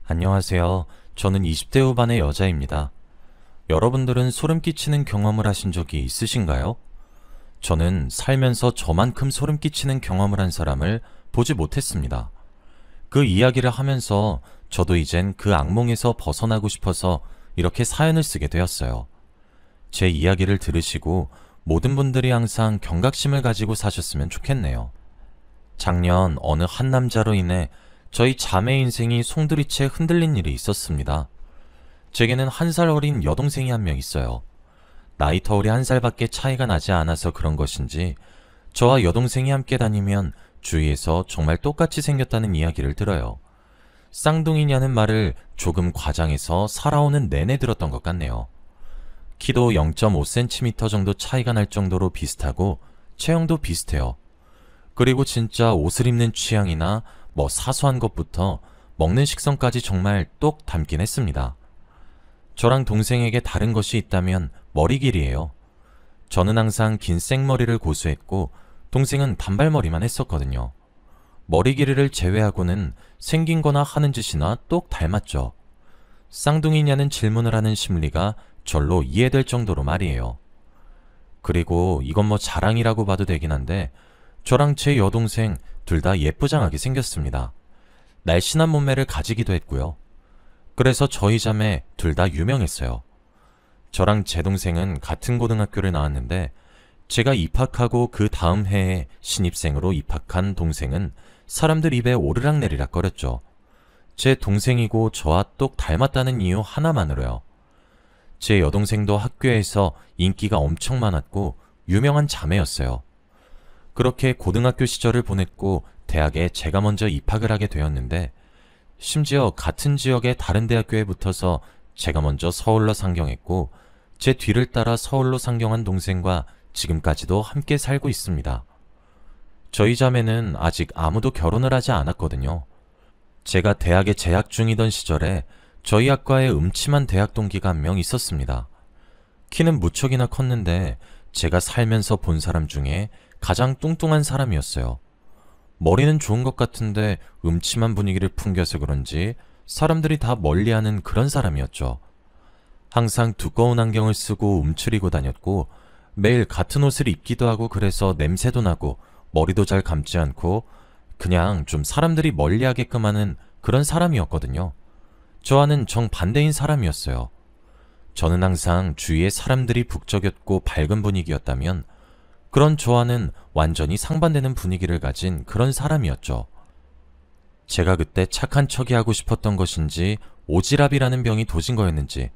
안녕하세요. 저는 20대 후반의 여자입니다. 여러분들은 소름 끼치는 경험을 하신 적이 있으신가요? 저는 살면서 저만큼 소름 끼치는 경험을 한 사람을 보지 못했습니다. 그 이야기를 하면서 저도 이젠 그 악몽에서 벗어나고 싶어서 이렇게 사연을 쓰게 되었어요. 제 이야기를 들으시고 모든 분들이 항상 경각심을 가지고 사셨으면 좋겠네요. 작년 어느 한 남자로 인해 저희 자매 인생이 송두리째 흔들린 일이 있었습니다. 제게는 한 살 어린 여동생이 한 명 있어요. 나이 터울이 한 살밖에 차이가 나지 않아서 그런 것인지 저와 여동생이 함께 다니면 주위에서 정말 똑같이 생겼다는 이야기를 들어요. 쌍둥이냐는 말을 조금 과장해서 살아오는 내내 들었던 것 같네요. 키도 0.5cm 정도 차이가 날 정도로 비슷하고 체형도 비슷해요. 그리고 진짜 옷을 입는 취향이나 사소한 것부터 먹는 식성까지 정말 똑 닮긴 했습니다. 저랑 동생에게 다른 것이 있다면 머리 길이에요. 저는 항상 긴 생머리를 고수했고 동생은 단발머리만 했었거든요. 머리 길이를 제외하고는 생긴 거나 하는 짓이나 똑 닮았죠. 쌍둥이냐는 질문을 하는 심리가 절로 이해될 정도로 말이에요. 그리고 이건 자랑이라고 봐도 되긴 한데 저랑 제 여동생 둘 다 예쁘장하게 생겼습니다. 날씬한 몸매를 가지기도 했고요. 그래서 저희 자매 둘 다 유명했어요. 저랑 제 동생은 같은 고등학교를 나왔는데 제가 입학하고 그 다음 해에 신입생으로 입학한 동생은 사람들 입에 오르락내리락 거렸죠. 제 동생이고 저와 똑 닮았다는 이유 하나만으로요. 제 여동생도 학교에서 인기가 엄청 많았고 유명한 자매였어요. 그렇게 고등학교 시절을 보냈고 대학에 제가 먼저 입학을 하게 되었는데 심지어 같은 지역의 다른 대학교에 붙어서 제가 먼저 서울로 상경했고 제 뒤를 따라 서울로 상경한 동생과 지금까지도 함께 살고 있습니다. 저희 자매는 아직 아무도 결혼을 하지 않았거든요. 제가 대학에 재학 중이던 시절에 저희 학과에 음침한 대학 동기가 한 명 있었습니다. 키는 무척이나 컸는데 제가 살면서 본 사람 중에 가장 뚱뚱한 사람이었어요. 머리는 좋은 것 같은데 음침한 분위기를 풍겨서 그런지 사람들이 다 멀리하는 그런 사람이었죠. 항상 두꺼운 안경을 쓰고 움츠리고 다녔고 매일 같은 옷을 입기도 하고 그래서 냄새도 나고 머리도 잘 감지 않고 그냥 좀 사람들이 멀리하게끔 하는 그런 사람이었거든요. 저와는 정반대인 사람이었어요. 저는 항상 주위에 사람들이 북적였고 밝은 분위기였다면 그런 저와는 완전히 상반되는 분위기를 가진 그런 사람이었죠. 제가 그때 착한 척이 하고 싶었던 것인지 오지랖이라는 병이 도진 거였는지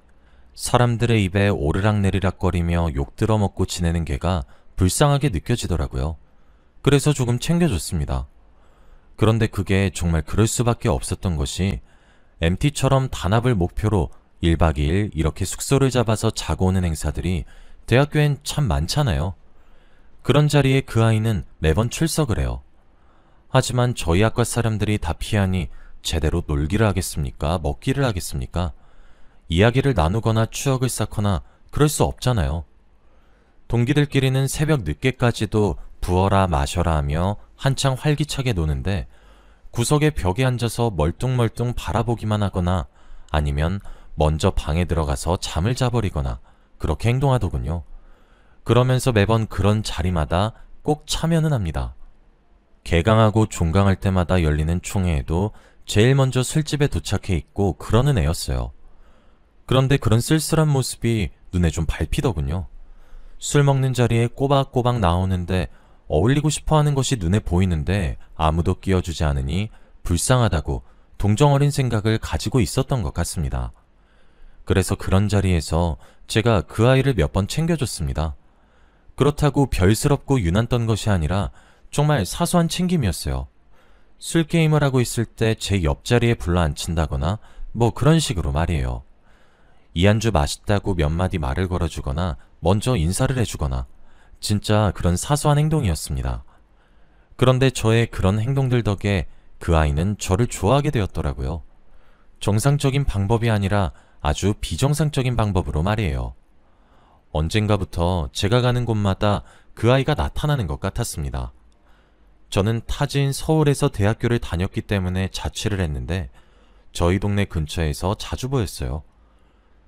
사람들의 입에 오르락내리락거리며 욕 들어먹고 지내는 게가 불쌍하게 느껴지더라고요. 그래서 조금 챙겨줬습니다. 그런데 그게 정말 그럴 수밖에 없었던 것이 MT처럼 단합을 목표로 1박 2일 이렇게 숙소를 잡아서 자고 오는 행사들이 대학교엔 참 많잖아요. 그런 자리에 그 아이는 매번 출석을 해요. 하지만 저희 학과 사람들이 다 피하니 제대로 놀기를 하겠습니까? 먹기를 하겠습니까? 이야기를 나누거나 추억을 쌓거나 그럴 수 없잖아요. 동기들끼리는 새벽 늦게까지도 부어라 마셔라 하며 한창 활기차게 노는데 구석의 벽에 앉아서 멀뚱멀뚱 바라보기만 하거나 아니면 먼저 방에 들어가서 잠을 자버리거나 그렇게 행동하더군요. 그러면서 매번 그런 자리마다 꼭 참여는 합니다. 개강하고 종강할 때마다 열리는 총회에도 제일 먼저 술집에 도착해 있고 그러는 애였어요. 그런데 그런 쓸쓸한 모습이 눈에 좀 밟히더군요. 술 먹는 자리에 꼬박꼬박 나오는데 어울리고 싶어하는 것이 눈에 보이는데 아무도 끼워주지 않으니 불쌍하다고 동정어린 생각을 가지고 있었던 것 같습니다. 그래서 그런 자리에서 제가 그 아이를 몇 번 챙겨줬습니다. 그렇다고 별스럽고 유난 떤 것이 아니라 정말 사소한 챙김이었어요. 술 게임을 하고 있을 때 제 옆자리에 불러 앉힌다거나 그런 식으로 말이에요. 이 안주 맛있다고 몇 마디 말을 걸어주거나 먼저 인사를 해주거나 진짜 그런 사소한 행동이었습니다. 그런데 저의 그런 행동들 덕에 그 아이는 저를 좋아하게 되었더라고요. 정상적인 방법이 아니라 아주 비정상적인 방법으로 말이에요. 언젠가부터 제가 가는 곳마다 그 아이가 나타나는 것 같았습니다. 저는 타지인 서울에서 대학교를 다녔기 때문에 자취를 했는데 저희 동네 근처에서 자주 보였어요.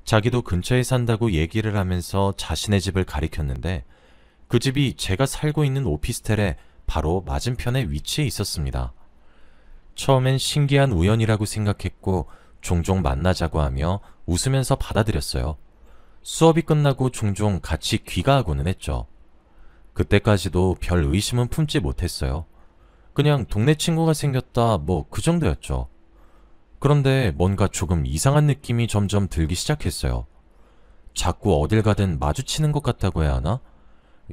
자기도 근처에 산다고 얘기를 하면서 자신의 집을 가리켰는데 그 집이 제가 살고 있는 오피스텔의 바로 맞은편에 위치해 있었습니다. 처음엔 신기한 우연이라고 생각했고 종종 만나자고 하며 웃으면서 받아들였어요. 수업이 끝나고 종종 같이 귀가하고는 했죠. 그때까지도 별 의심은 품지 못했어요. 그냥 동네 친구가 생겼다 뭐 그 정도였죠. 그런데 뭔가 조금 이상한 느낌이 점점 들기 시작했어요. 자꾸 어딜 가든 마주치는 것 같다고 해야 하나?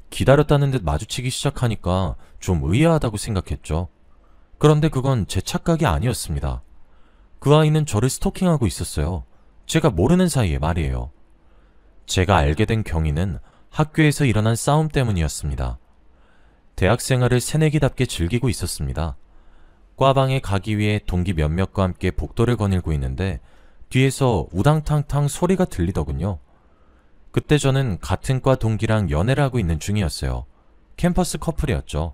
기다렸다는 듯 마주치기 시작하니까 좀 의아하다고 생각했죠. 그런데 그건 제 착각이 아니었습니다. 그 아이는 저를 스토킹하고 있었어요. 제가 모르는 사이에 말이에요. 제가 알게 된 경위는 학교에서 일어난 싸움 때문이었습니다. 대학 생활을 새내기답게 즐기고 있었습니다. 과방에 가기 위해 동기 몇몇과 함께 복도를 거닐고 있는데 뒤에서 우당탕탕 소리가 들리더군요. 그때 저는 같은 과 동기랑 연애를 하고 있는 중이었어요. 캠퍼스 커플이었죠.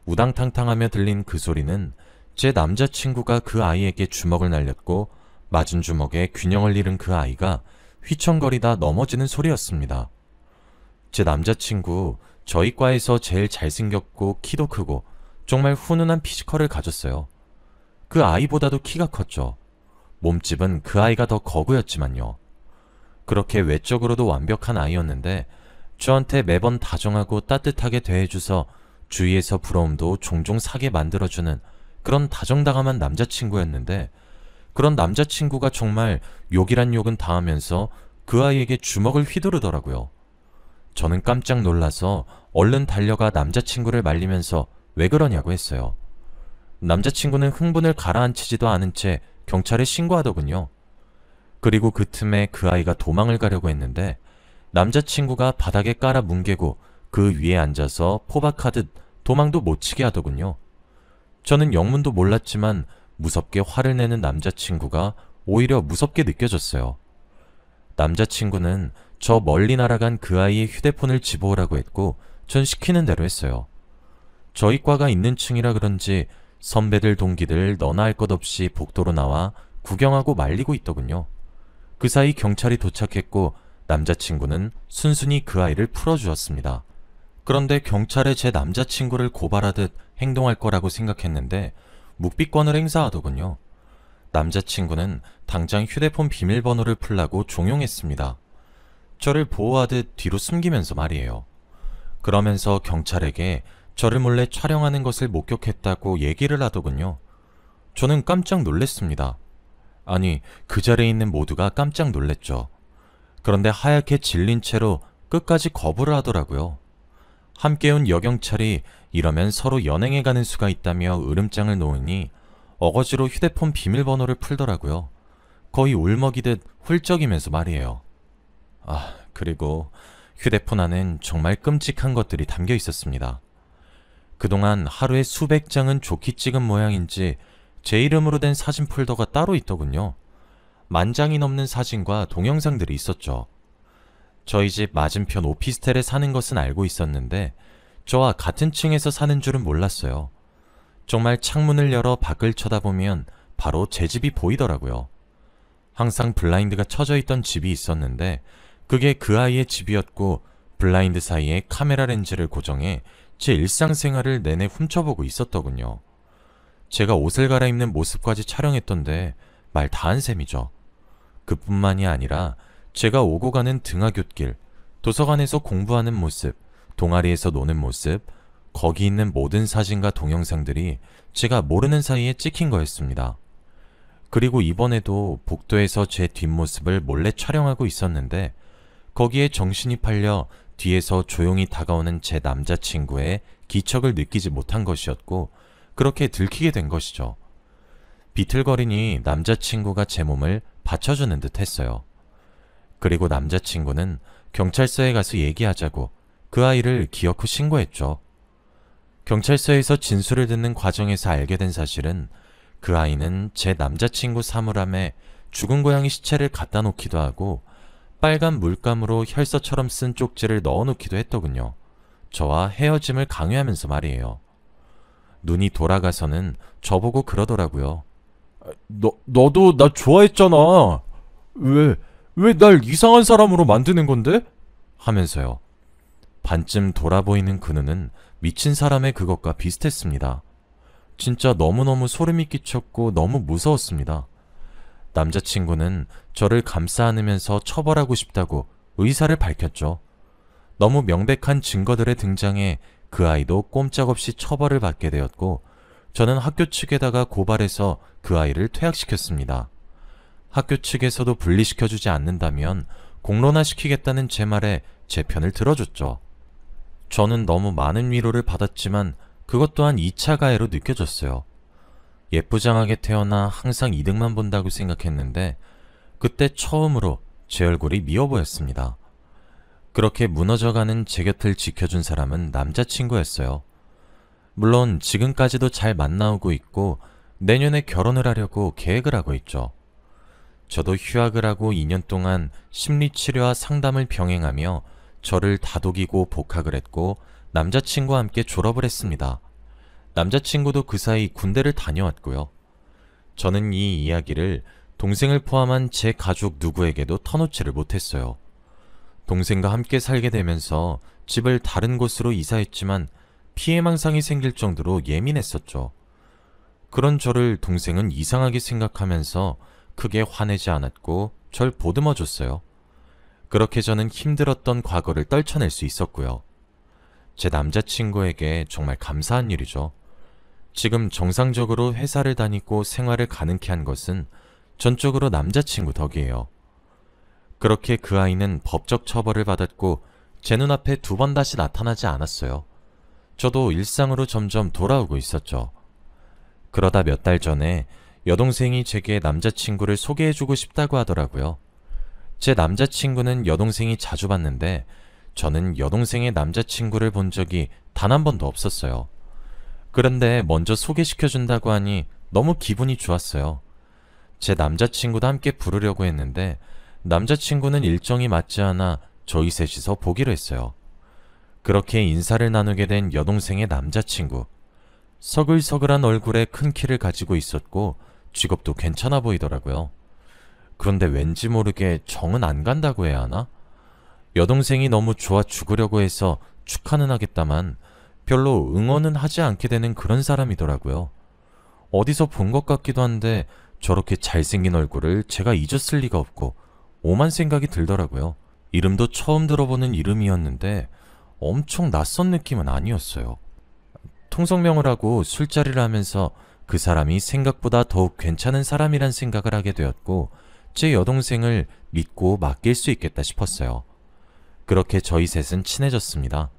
우당탕탕하며 들린 그 소리는 제 남자친구가 그 아이에게 주먹을 날렸고 맞은 주먹에 균형을 잃은 그 아이가 휘청거리다 넘어지는 소리였습니다. 제 남자친구 저희 과에서 제일 잘생겼고 키도 크고 정말 훈훈한 피지컬을 가졌어요. 그 아이보다도 키가 컸죠. 몸집은 그 아이가 더 거구였지만요. 그렇게 외적으로도 완벽한 아이였는데 저한테 매번 다정하고 따뜻하게 대해줘서 주위에서 부러움도 종종 사게 만들어주는 그런 다정다감한 남자친구였는데 그런 남자친구가 정말 욕이란 욕은 다 하면서 그 아이에게 주먹을 휘두르더라고요. 저는 깜짝 놀라서 얼른 달려가 남자친구를 말리면서 왜 그러냐고 했어요. 남자친구는 흥분을 가라앉히지도 않은 채 경찰에 신고하더군요. 그리고 그 틈에 그 아이가 도망을 가려고 했는데 남자친구가 바닥에 깔아 뭉개고 그 위에 앉아서 포박하듯 도망도 못 치게 하더군요. 저는 영문도 몰랐지만 무섭게 화를 내는 남자친구가 오히려 무섭게 느껴졌어요. 남자친구는 저 멀리 날아간 그 아이의 휴대폰을 집어오라고 했고 전 시키는 대로 했어요. 저희 과가 있는 층이라 그런지 선배들 동기들 너나 할 것 없이 복도로 나와 구경하고 말리고 있더군요. 그 사이 경찰이 도착했고 남자친구는 순순히 그 아이를 풀어주었습니다. 그런데 경찰에 제 남자친구를 고발하듯 행동할 거라고 생각했는데 묵비권을 행사하더군요. 남자친구는 당장 휴대폰 비밀번호를 풀라고 종용했습니다. 저를 보호하듯 뒤로 숨기면서 말이에요. 그러면서 경찰에게 저를 몰래 촬영하는 것을 목격했다고 얘기를 하더군요. 저는 깜짝 놀랐습니다. 아니, 그 자리에 있는 모두가 깜짝 놀랐죠. 그런데 하얗게 질린 채로 끝까지 거부를 하더라고요. 함께 온 여경찰이 이러면 서로 연행해 가는 수가 있다며 으름장을 놓으니 어거지로 휴대폰 비밀번호를 풀더라고요. 거의 울먹이듯 훌쩍이면서 말이에요. 그리고 휴대폰 안엔 정말 끔찍한 것들이 담겨 있었습니다. 그동안 하루에 수백 장은 좋게 찍은 모양인지 제 이름으로 된 사진 폴더가 따로 있더군요. 10,000장이 넘는 사진과 동영상들이 있었죠. 저희 집 맞은편 오피스텔에 사는 것은 알고 있었는데 저와 같은 층에서 사는 줄은 몰랐어요. 정말 창문을 열어 밖을 쳐다보면 바로 제 집이 보이더라고요. 항상 블라인드가 쳐져 있던 집이 있었는데 그게 그 아이의 집이었고 블라인드 사이에 카메라 렌즈를 고정해 제 일상생활을 내내 훔쳐보고 있었더군요. 제가 옷을 갈아입는 모습까지 촬영했던데 말 다 한 셈이죠. 그뿐만이 아니라 제가 오고 가는 등하굣길, 도서관에서 공부하는 모습, 동아리에서 노는 모습, 거기 있는 모든 사진과 동영상들이 제가 모르는 사이에 찍힌 거였습니다. 그리고 이번에도 복도에서 제 뒷모습을 몰래 촬영하고 있었는데 거기에 정신이 팔려 뒤에서 조용히 다가오는 제 남자친구의 기척을 느끼지 못한 것이었고 그렇게 들키게 된 것이죠. 비틀거리니 남자친구가 제 몸을 받쳐주는 듯 했어요. 그리고 남자친구는 경찰서에 가서 얘기하자고 그 아이를 기어코 신고했죠. 경찰서에서 진술을 듣는 과정에서 알게 된 사실은 그 아이는 제 남자친구 사물함에 죽은 고양이 시체를 갖다 놓기도 하고 빨간 물감으로 혈서처럼 쓴 쪽지를 넣어놓기도 했더군요. 저와 헤어짐을 강요하면서 말이에요. 눈이 돌아가서는 저보고 그러더라고요. 너도 나 좋아했잖아. 왜 날 이상한 사람으로 만드는 건데? 하면서요. 반쯤 돌아보이는 그 눈은 미친 사람의 그것과 비슷했습니다. 진짜 너무너무 소름이 끼쳤고 너무 무서웠습니다. 남자친구는 저를 감싸 안으면서 처벌하고 싶다고 의사를 밝혔죠. 너무 명백한 증거들의 등장에 그 아이도 꼼짝없이 처벌을 받게 되었고 저는 학교 측에다가 고발해서 그 아이를 퇴학시켰습니다. 학교 측에서도 분리시켜주지 않는다면 공론화시키겠다는 제 말에 제 편을 들어줬죠. 저는 너무 많은 위로를 받았지만 그것 또한 2차 가해로 느껴졌어요. 예쁘장하게 태어나 항상 이득만 본다고 생각했는데 그때 처음으로 제 얼굴이 미워 보였습니다. 그렇게 무너져가는 제 곁을 지켜준 사람은 남자친구였어요. 물론 지금까지도 잘 만나오고 있고 내년에 결혼을 하려고 계획을 하고 있죠. 저도 휴학을 하고 2년 동안 심리치료와 상담을 병행하며 저를 다독이고 복학을 했고 남자친구와 함께 졸업을 했습니다. 남자친구도 그 사이 군대를 다녀왔고요. 저는 이 이야기를 동생을 포함한 제 가족 누구에게도 터놓지를 못했어요. 동생과 함께 살게 되면서 집을 다른 곳으로 이사했지만 피해망상이 생길 정도로 예민했었죠. 그런 저를 동생은 이상하게 생각하면서 크게 화내지 않았고 절 보듬어줬어요. 그렇게 저는 힘들었던 과거를 떨쳐낼 수 있었고요. 제 남자친구에게 정말 감사한 일이죠. 지금 정상적으로 회사를 다니고 생활을 가능케 한 것은 전적으로 남자친구 덕이에요. 그렇게 그 아이는 법적 처벌을 받았고 제 눈앞에 2번 다시 나타나지 않았어요. 저도 일상으로 점점 돌아오고 있었죠. 그러다 몇 달 전에 여동생이 제게 남자친구를 소개해주고 싶다고 하더라고요. 제 남자친구는 여동생이 자주 봤는데 저는 여동생의 남자친구를 본 적이 단 한 번도 없었어요. 그런데 먼저 소개시켜준다고 하니 너무 기분이 좋았어요. 제 남자친구도 함께 부르려고 했는데 남자친구는 일정이 맞지 않아 저희 셋이서 보기로 했어요. 그렇게 인사를 나누게 된 여동생의 남자친구. 서글서글한 얼굴에 큰 키를 가지고 있었고 직업도 괜찮아 보이더라고요. 그런데 왠지 모르게 정은 안 간다고 해야 하나? 여동생이 너무 좋아 죽으려고 해서 축하는 하겠다만 별로 응원은 하지 않게 되는 그런 사람이더라고요. 어디서 본 것 같기도 한데 저렇게 잘생긴 얼굴을 제가 잊었을 리가 없고 오만 생각이 들더라고요. 이름도 처음 들어보는 이름이었는데 엄청 낯선 느낌은 아니었어요. 통성명을 하고 술자리를 하면서 그 사람이 생각보다 더욱 괜찮은 사람이란 생각을 하게 되었고 제 여동생을 믿고 맡길 수 있겠다 싶었어요. 그렇게 저희 셋은 친해졌습니다.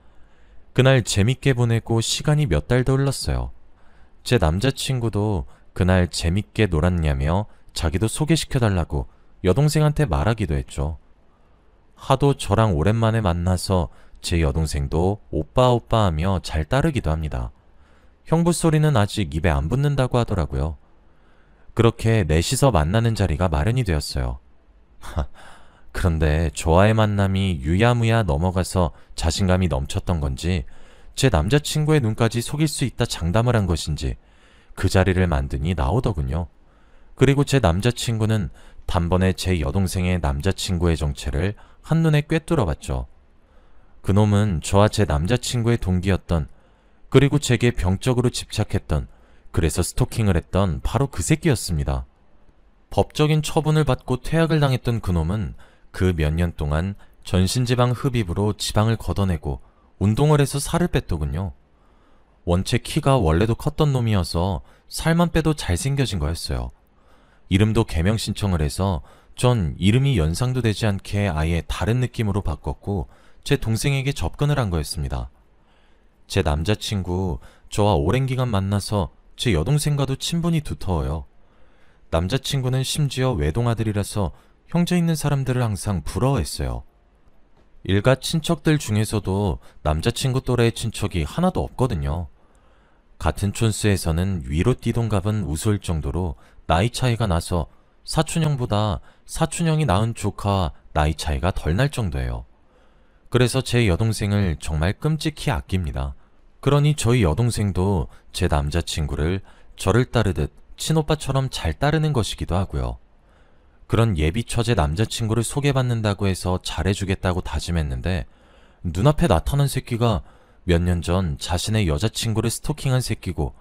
그날 재밌게 보내고 시간이 몇 달 더 흘렀어요. 제 남자친구도 그날 재밌게 놀았냐며 자기도 소개시켜달라고 여동생한테 말하기도 했죠. 하도 저랑 오랜만에 만나서 제 여동생도 오빠 오빠 하며 잘 따르기도 합니다. 형부 소리는 아직 입에 안 붙는다고 하더라고요. 그렇게 넷이서 만나는 자리가 마련이 되었어요. 그런데 저와의 만남이 유야무야 넘어가서 자신감이 넘쳤던 건지 제 남자친구의 눈까지 속일 수 있다 장담을 한 것인지 그 자리를 만드니 나오더군요. 그리고 제 남자친구는 단번에 제 여동생의 남자친구의 정체를 한눈에 꿰뚫어봤죠. 그놈은 저와 제 남자친구의 동기였던, 그리고 제게 병적으로 집착했던, 그래서 스토킹을 했던 바로 그 새끼였습니다. 법적인 처분을 받고 퇴학을 당했던 그놈은 그 몇 년 동안 전신지방 흡입으로 지방을 걷어내고 운동을 해서 살을 뺐더군요. 원체 키가 원래도 컸던 놈이어서 살만 빼도 잘생겨진 거였어요. 이름도 개명 신청을 해서 전 이름이 연상도 되지 않게 아예 다른 느낌으로 바꿨고 제 동생에게 접근을 한 거였습니다. 제 남자친구 저와 오랜 기간 만나서 제 여동생과도 친분이 두터워요. 남자친구는 심지어 외동아들이라서 형제 있는 사람들을 항상 부러워했어요. 일가 친척들 중에서도 남자친구 또래의 친척이 하나도 없거든요. 같은 촌수에서는 위로 띠동갑은 우스울 정도로 나이 차이가 나서 사촌형보다 사촌형이 낳은 조카와 나이 차이가 덜 날 정도예요. 그래서 제 여동생을 정말 끔찍히 아낍니다. 그러니 저희 여동생도 제 남자친구를 저를 따르듯 친오빠처럼 잘 따르는 것이기도 하고요. 그런 예비 처제 남자친구를 소개받는다고 해서 잘해주겠다고 다짐했는데 눈앞에 나타난 새끼가 몇 년 전 자신의 여자친구를 스토킹한 새끼고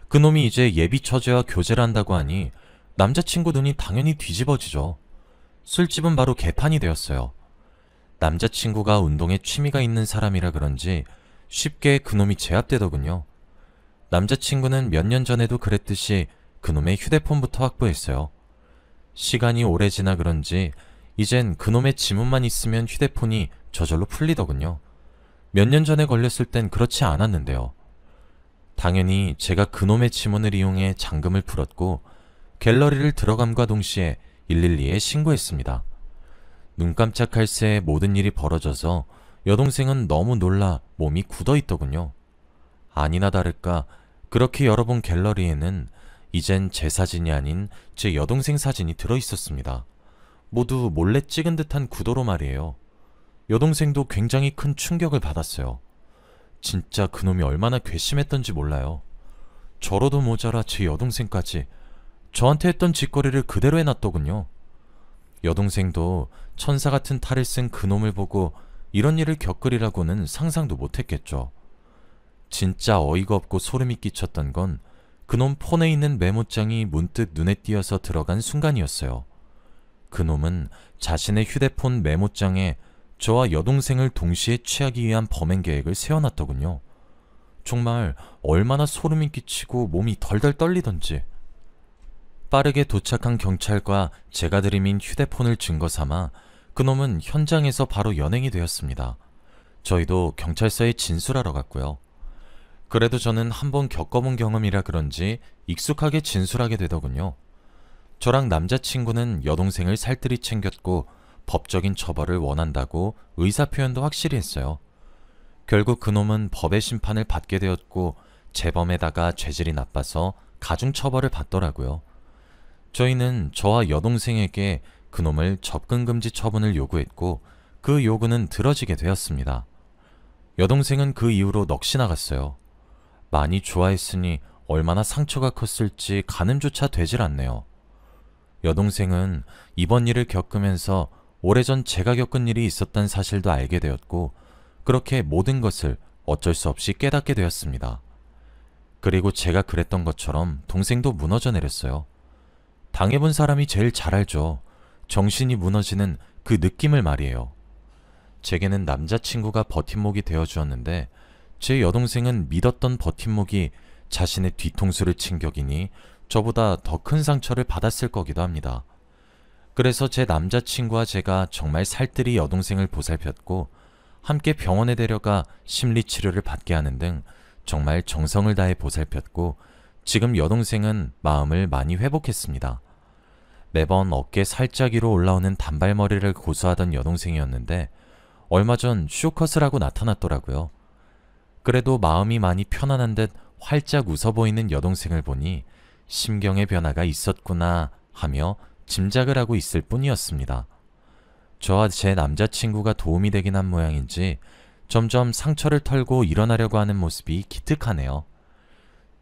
그놈이 이제 예비 처제와 교제를 한다고 하니 남자친구 눈이 당연히 뒤집어지죠. 술집은 바로 개판이 되었어요. 남자친구가 운동에 취미가 있는 사람이라 그런지 쉽게 그놈이 제압되더군요. 남자친구는 몇 년 전에도 그랬듯이 그놈의 휴대폰부터 확보했어요. 시간이 오래 지나 그런지 이젠 그놈의 지문만 있으면 휴대폰이 저절로 풀리더군요. 몇 년 전에 걸렸을 땐 그렇지 않았는데요. 당연히 제가 그놈의 지문을 이용해 잠금을 풀었고 갤러리를 들어감과 동시에 112에 신고했습니다. 눈 깜짝할 새에 모든 일이 벌어져서 여동생은 너무 놀라 몸이 굳어있더군요. 아니나 다를까 그렇게 열어본 갤러리에는 이젠 제 사진이 아닌 제 여동생 사진이 들어있었습니다. 모두 몰래 찍은 듯한 구도로 말이에요. 여동생도 굉장히 큰 충격을 받았어요. 진짜 그놈이 얼마나 괘씸했던지 몰라요. 저로도 모자라 제 여동생까지 저한테 했던 짓거리를 그대로 해놨더군요. 여동생도 천사 같은 탈을 쓴 그놈을 보고 이런 일을 겪으리라고는 상상도 못했겠죠. 진짜 어이가 없고 소름이 끼쳤던 건 그놈 폰에 있는 메모장이 문득 눈에 띄어서 들어간 순간이었어요. 그놈은 자신의 휴대폰 메모장에 저와 여동생을 동시에 취하기 위한 범행 계획을 세워놨더군요. 정말 얼마나 소름이 끼치고 몸이 덜덜 떨리던지. 빠르게 도착한 경찰과 제가 들이민 휴대폰을 증거 삼아 그놈은 현장에서 바로 연행이 되었습니다. 저희도 경찰서에 진술하러 갔고요. 그래도 저는 한번 겪어본 경험이라 그런지 익숙하게 진술하게 되더군요. 저랑 남자친구는 여동생을 살뜰히 챙겼고 법적인 처벌을 원한다고 의사표현도 확실히 했어요. 결국 그놈은 법의 심판을 받게 되었고 재범에다가 죄질이 나빠서 가중처벌을 받더라고요. 저희는 저와 여동생에게 그놈을 접근금지 처분을 요구했고 그 요구는 들어지게 되었습니다. 여동생은 그 이후로 넋이 나갔어요. 많이 좋아했으니 얼마나 상처가 컸을지 가늠조차 되질 않네요. 여동생은 이번 일을 겪으면서 오래전 제가 겪은 일이 있었다는 사실도 알게 되었고 그렇게 모든 것을 어쩔 수 없이 깨닫게 되었습니다. 그리고 제가 그랬던 것처럼 동생도 무너져 내렸어요. 당해본 사람이 제일 잘 알죠. 정신이 무너지는 그 느낌을 말이에요. 제게는 남자친구가 버팀목이 되어주었는데 제 여동생은 믿었던 버팀목이 자신의 뒤통수를 친 격이니 저보다 더 큰 상처를 받았을 거기도 합니다. 그래서 제 남자친구와 제가 정말 살뜰히 여동생을 보살폈고 함께 병원에 데려가 심리치료를 받게 하는 등 정말 정성을 다해 보살폈고 지금 여동생은 마음을 많이 회복했습니다. 매번 어깨 살짝 위로 올라오는 단발머리를 고수하던 여동생이었는데 얼마 전 쇼컷을 하고 나타났더라고요. 그래도 마음이 많이 편안한 듯 활짝 웃어 보이는 여동생을 보니 심경의 변화가 있었구나 하며 짐작을 하고 있을 뿐이었습니다. 저와 제 남자친구가 도움이 되긴 한 모양인지 점점 상처를 털고 일어나려고 하는 모습이 기특하네요.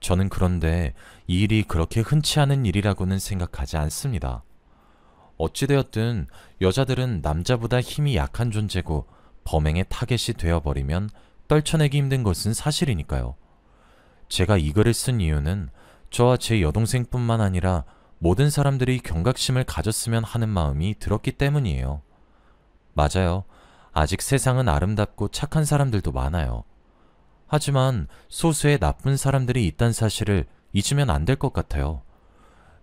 저는 그런데 이 일이 그렇게 흔치 않은 일이라고는 생각하지 않습니다. 어찌되었든 여자들은 남자보다 힘이 약한 존재고 범행의 타겟이 되어버리면 떨쳐내기 힘든 것은 사실이니까요. 제가 이 글을 쓴 이유는 저와 제 여동생뿐만 아니라 모든 사람들이 경각심을 가졌으면 하는 마음이 들었기 때문이에요. 맞아요. 아직 세상은 아름답고 착한 사람들도 많아요. 하지만 소수의 나쁜 사람들이 있다는 사실을 잊으면 안 될 것 같아요.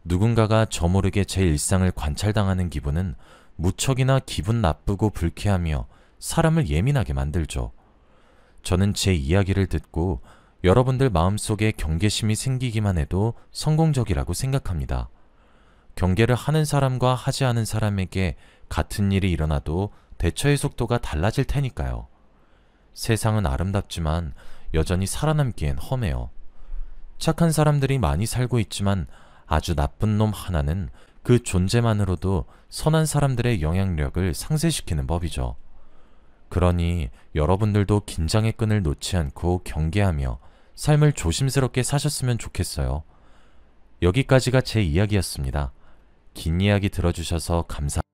누군가가 저 모르게 제 일상을 관찰당하는 기분은 무척이나 기분 나쁘고 불쾌하며 사람을 예민하게 만들죠. 저는 제 이야기를 듣고 여러분들 마음속에 경계심이 생기기만 해도 성공적이라고 생각합니다. 경계를 하는 사람과 하지 않은 사람에게 같은 일이 일어나도 대처의 속도가 달라질 테니까요. 세상은 아름답지만 여전히 살아남기엔 험해요. 착한 사람들이 많이 살고 있지만 아주 나쁜 놈 하나는 그 존재만으로도 선한 사람들의 영향력을 상쇄시키는 법이죠. 그러니 여러분들도 긴장의 끈을 놓지 않고 경계하며 삶을 조심스럽게 사셨으면 좋겠어요. 여기까지가 제 이야기였습니다. 긴 이야기 들어주셔서 감사합니다.